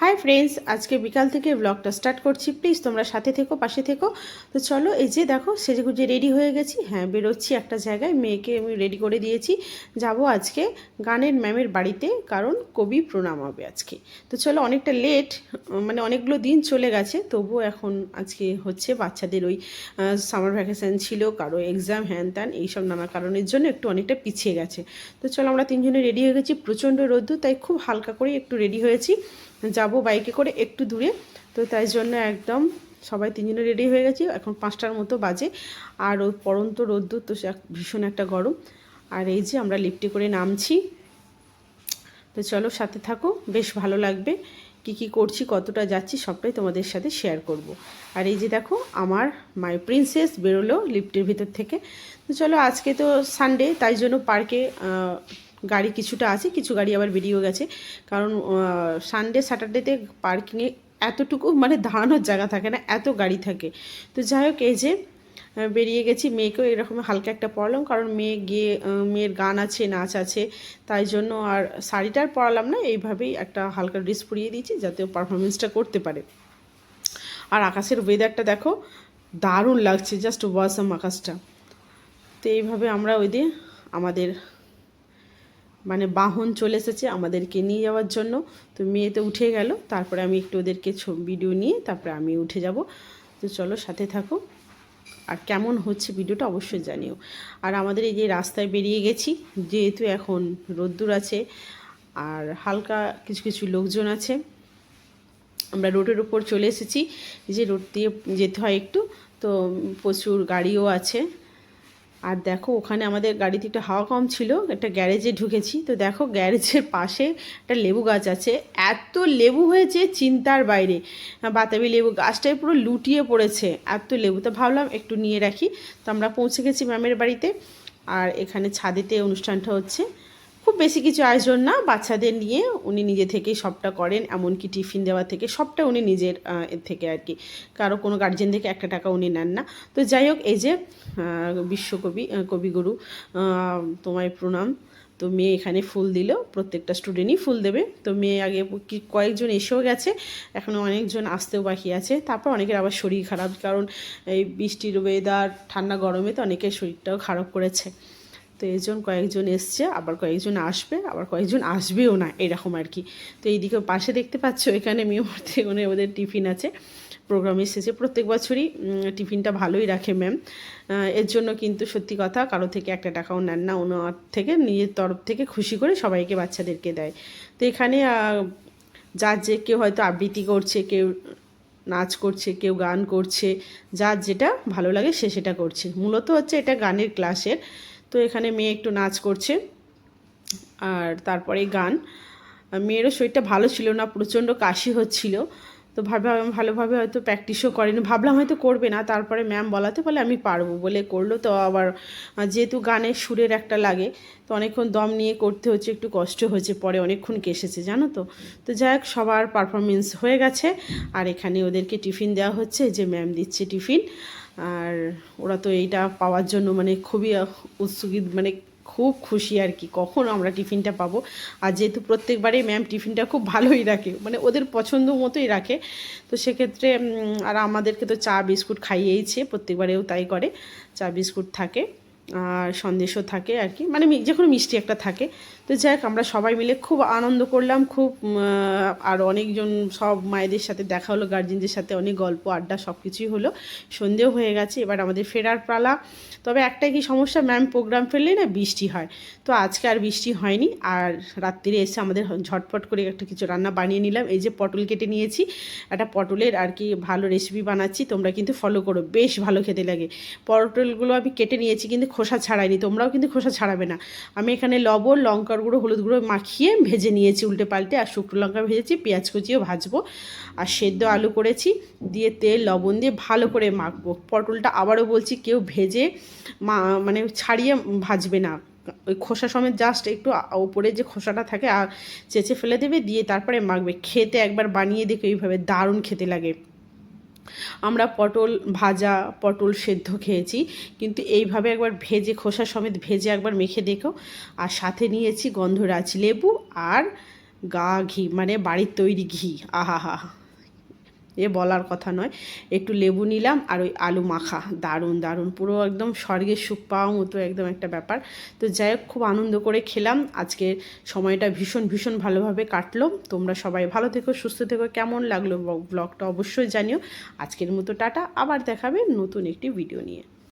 Hi friends, আজকে বিকাল থেকে ব্লগটা স্টার্ট করছি। প্লিজ তোমরা সাথে থেকো, পাশে থেকো। তো চলো, এই যে দেখো সেজেগুজে রেডি হয়ে গেছি। হ্যাঁ, বেরোচ্ছি একটা জায়গায়, মেয়েকে আমি রেডি করে দিয়েছি। যাব আজকে গানের ম্যামের বাড়িতে, কারণ কবি প্রণাম হবে আজকে। তো চলো, অনেকটা লেট, মানে অনেকগুলো দিন চলে গেছে, তবুও এখন আজকে হচ্ছে বাচ্চাদের ওই সামার ভ্যাকেশান ছিল, কারো এক্সাম, হ্যান ত্যান এইসব নানা কারণের জন্য একটু অনেকটা পিছিয়ে গেছে। তো চলো, আমরা তিনজনে রেডি হয়ে গেছি। প্রচণ্ড রোদ্দুর, তাই খুব হালকা করে একটু রেডি হয়েছি। যাব বাইকে করে একটু দূরে, তো তাই জন্য একদম সবাই তিনজনে রেডি হয়ে গেছি। এখন 5টার মতো বাজে, আর ওই পড়ন্ত রোদ্দুর, তো ভীষণ একটা গরম। আর এই যে আমরা লিফটে করে নামছি। তো চলো, সাথে থাকো, বেশ ভালো লাগবে। কি করছি, কতটা যাচ্ছি, সবটাই তোমাদের সাথে শেয়ার করব। আর এই যে দেখো, আমার মাই প্রিন্সেস বেরোলো লিফটের ভিতর থেকে। তো চলো, আজকে তো সানডে, তাই জন্য পার্কে গাড়ি কিছুটা আছে, কিছু গাড়ি আবার বেরিয়েও গেছে। কারণ সানডে স্যাটারডেতে পার্কিংয়ে এতটুকু মানে দাঁড়ানোর জায়গা থাকে না, এত গাড়ি থাকে। তো যাই হোক, এই যে বেরিয়ে গেছি। মেয়েকেও এরকম হালকা একটা পরালাম, কারণ মেয়ের গান আছে, নাচ আছে, তাই জন্য। আর শাড়িটা আর পরালাম না, এইভাবেই একটা হালকা ড্রেস পরিয়ে দিয়েছি, যাতে ও পারফরমেন্সটা করতে পারে। আর আকাশের ওয়েদারটা দেখো, দারুণ লাগছে, জাস্ট ওয়াসাম আকাশটা। তো এইভাবে আমরা ওই দিয়ে আমাদের মানে বাহন চলে এসেছে আমাদেরকে নিয়ে যাওয়ার জন্য। তো মেয়ে তো উঠে গেল, তারপরে আমি একটু ওদেরকে ভিডিও নিয়ে তারপরে আমি উঠে যাব। তো চলো, সাথে থাকো। আর কেমন হচ্ছে ভিডিওটা অবশ্যই জানিও। আর আমাদের এই যে রাস্তায় বেরিয়ে গেছি, যেহেতু এখন রোদ্দুর আছে আর হালকা কিছু কিছু লোকজন আছে, আমরা রোডের উপর চলে এসেছি। যে রোড দিয়ে যেতে হয় একটু, তো প্রচুর গাড়িও আছে। আর দেখো, ওখানে আমাদের গাড়িতে একটু হাওয়া কম ছিল, একটা গ্যারেজে ঢুকেছি। তো দেখো, গ্যারেজের পাশে একটা লেবু গাছ আছে, এত লেবু হয়েছে চিন্তার বাইরে। বাতাবি লেবু গাছটায় পুরো লুটিয়ে পড়েছে, এত লেবু। তো ভাবলাম একটু নিয়ে রাখি। তো আমরা পৌঁছে গেছি ম্যামের বাড়িতে। আর এখানে ছাদেতে অনুষ্ঠানটা হচ্ছে। খুব বেশি কিছু আয়োজন না, বাচ্চাদের নিয়ে উনি নিজে থেকেই সবটা করেন, এমনকি টিফিন দেওয়া থেকে সবটা উনি নিজের এর থেকে আর কি। কারো কোনো গার্জেন থেকে একটা টাকা উনি নেন না। তো যাই হোক, এই যে বিশ্বকবি কবিগুরু তোমায় প্রণাম। তো মেয়ে এখানে ফুল দিল, প্রত্যেকটা স্টুডেন্টই ফুল দেবে। তো মেয়ে আগে কয়েকজন এসেও গেছে, এখনও অনেকজন আসতেও বাকি আছে। তারপর অনেকের আবার শরীর খারাপ, কারণ এই বৃষ্টির ওয়েদার, ঠান্ডা গরমে তো অনেকের শরীরটাও খারাপ করেছে। তো এই জন্য কয়েকজন এসছে, আবার কয়েকজন আসবে, আবার কয়েকজন আসবেও না, এরকম আর কি। তো এইদিকে পাশে দেখতে পাচ্ছ, এখানে মেয়ে মানে ওদের টিফিন আছে, প্রোগ্রাম এসেছে। প্রত্যেক বছরই টিফিনটা ভালোই রাখে ম্যাম। এর জন্য কিন্তু সত্যি কথা, কারো থেকে একটা টাকাও নেন না, ওনার থেকে নিজের তরফ থেকে খুশি করে সবাইকে, বাচ্চাদেরকে দেয়। তো এখানে যার যে কেউ হয়তো আবৃত্তি করছে, কেউ নাচ করছে, কেউ গান করছে, যার যেটা ভালো লাগে সে সেটা করছে। মূলত হচ্ছে এটা গানের ক্লাসের। তো এখানে মেয়ে একটু নাচ করছে, আর তারপরে গান। মেয়েরও শরীরটা ভালো ছিল না, প্রচণ্ড কাশি হচ্ছিল। তো ভালোভাবে হয়তো প্র্যাকটিসও করেনি, ভাবলাম হয়তো করবে না, তারপরে ম্যাম বলাতে বলে আমি পারবো বলে করলো। তো আবার যেহেতু গানের সুরের একটা লাগে, তো অনেকক্ষণ দম নিয়ে করতে হচ্ছে, একটু কষ্ট হয়েছে, পরে অনেকক্ষণ কেসেছে জানো তো। তো যাই হোক, সবার পারফরমেন্স হয়ে গেছে। আর এখানে ওদেরকে টিফিন দেওয়া হচ্ছে, যে ম্যাম দিচ্ছে টিফিন। আর ওরা তো এইটা পাওয়ার জন্য মানে খুবই উৎসুকিত, মানে খুব খুশি আর কি, কখন আমরা টিফিনটা পাবো। আর যেহেতু প্রত্যেকবারে ম্যাম টিফিনটা খুব ভালোই রাখে, মানে ওদের পছন্দ মতোই রাখে। তো সেক্ষেত্রে আর আমাদেরকে তো চা বিস্কুট খাইয়েইছে, প্রত্যেকবারেও তাই করে, চা বিস্কুট থাকে আর সন্দেশও থাকে আর কি, মানে যে কোনো মিষ্টি একটা থাকে। তো যাই হোক, আমরা সবাই মিলে খুব আনন্দ করলাম, খুব। আর অনেকজন, সব মায়েদের সাথে দেখা হলো, গার্জেনদের সাথে অনেক গল্প আড্ডা সব কিছুই হলো। সন্ধেও হয়ে গেছে, এবার আমাদের ফেরার পালা। তবে একটাই কি সমস্যা, ম্যাম প্রোগ্রাম ফেললে না বৃষ্টি হয়। তো আজকে আর বৃষ্টি হয়নি। আর রাত্রিরে এসে আমাদের ঝটপট করে একটা কিছু রান্না বানিয়ে নিলাম। এই যে পটল কেটে নিয়েছি, একটা পটলের আর কি ভালো রেসিপি বানাচ্ছি, তোমরা কিন্তু ফলো করো, বেশ ভালো খেতে লাগে। পটলগুলো আমি কেটে নিয়েছি, কিন্তু খোসা ছাড়াইনি, তোমরাও কিন্তু খোসা ছাড়াবে না। আমি এখানে লবণ, লঙ্কার গুঁড়ো, হলুদ গুঁড়ো মাখিয়ে ভেজে নিয়েছি উল্টে পাল্টে, আর শুকনো লঙ্কা ভেজেছি, পেঁয়াজ কুচিও ভাজবো, আর সেদ্ধ আলু করেছি, দিয়ে তেল লবণ দিয়ে ভালো করে মাখবো। পটলটা আবারও বলছি, কেউ ভেজে মানে ছাড়িয়ে ভাজবে না, ওই খোসা সমেত জাস্ট একটু ওপরে যে খোসাটা থাকে আর চেঁচে ফেলে দেবে, দিয়ে তারপরে মাখবে। খেতে একবার বানিয়ে দেখো, এইভাবে দারুণ খেতে লাগে। আমরা পটল ভাজা, পটল সেদ্ধ খেয়েছি, কিন্তু এইভাবে একবার ভেজে, খোসা সমেত ভেজে একবার মেখে দেখো। আর সাথে নিয়েছি গন্ধরাজ লেবু আর গা ঘি, মানে বাড়ির তৈরি ঘি, আহা হা, এ বলার কথা নয়। একটু লেবু নিলাম আর ওই আলু মাখা, দারুণ দারুণ, পুরো একদম স্বর্গের সুখ পাওয়া মতো একদম একটা ব্যাপার। তো যাই হোক, খুব আনন্দ করে খেলাম, আজকের সময়টা ভীষণ ভীষণ ভালোভাবে কাটলো। তোমরা সবাই ভালো থেকো, সুস্থ থেকো। কেমন লাগলো ব্লগটা অবশ্যই জানিও। আজকের মতো টাটা, আবার দেখাবে নতুন একটি ভিডিও নিয়ে।